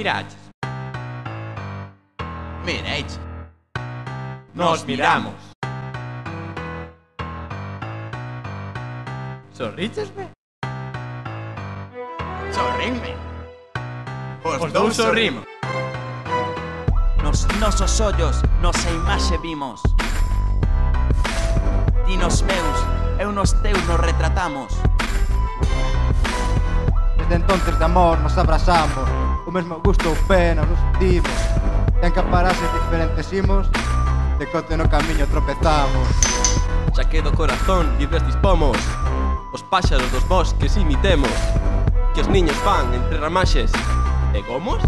miraches? Mireche. Nos miramos. Sorríchesme? Sorrinme. Os dous sorrimos. Nos nosos ollos, nosa imaxe vimos. Ti nos meus, eu nos teus nos retratamos. Desde entonces de amor nos abrazamos, o mesmo gusto ou pena nos dimos. E en que parases diferentes imos, de cote no camiño tropezamos. Xa que do corazón libres dispomos, os páxaros dos bosques imitemos, que os niños van entre ramaxes e gomos.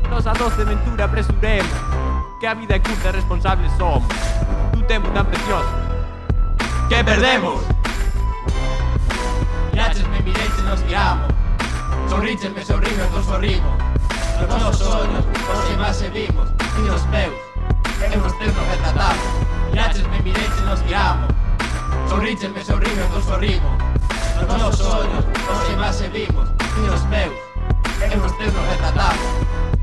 Nos a doce ventura apresuremos, que a vida é curta e responsables somos. Un tempo tan precioso que perdemos. Mirachesme, mireche, nos miramos. Sorríchesme, sorrimos, nos sorrimos. Nos nosos ollos, os imaxe vimos. E nos meus, eu nos teus nos retratamos. Mirachesme, mireche, nos miramos. Sorríchesme, sorrimos, nos sorrimos. Nos nosos ollos, os imaxe vimos. E nos meus, eu nos teus nos retratamos.